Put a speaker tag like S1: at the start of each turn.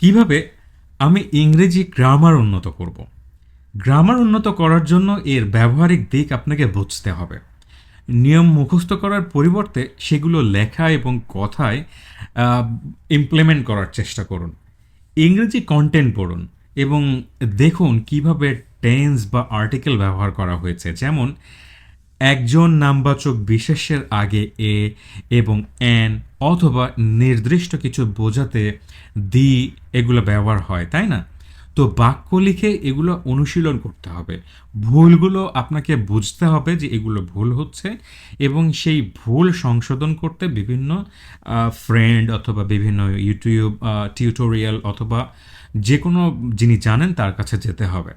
S1: কিভাবে আমি ইংরেজি গ্রামার উন্নত করব? গ্রামার উন্নত করার জন্য এর ব্যবহারিক দিক আপনাকে বুঝতে হবে। নিয়ম মুখস্থ করার পরিবর্তে সেগুলো লেখা এবং কথায় ইমপ্লিমেন্ট করার চেষ্টা করুন। ইংরেজি কন্টেন্ট পড়ুন এবং দেখুন কিভাবে টেন্স বা আর্টিকেল ব্যবহার করা হয়েছে। যেমন একজন নামবাচক বিশেষ্যের আগে এ এবং অ্যান অথবা নির্দিষ্ট কিছু বোঝাতে দি এগুলো ব্যবহার হয়, তাই না? তো বাক্য লিখে এগুলো অনুশীলন করতে হবে। ভুলগুলো আপনাকে বুঝতে হবে যে এগুলো ভুল হচ্ছে, এবং সেই ভুল সংশোধন করতে বিভিন্ন ফ্রেন্ড অথবা বিভিন্ন ইউটিউব টিউটোরিয়াল অথবা যে কোনো যিনি জানেন তার কাছে যেতে হবে।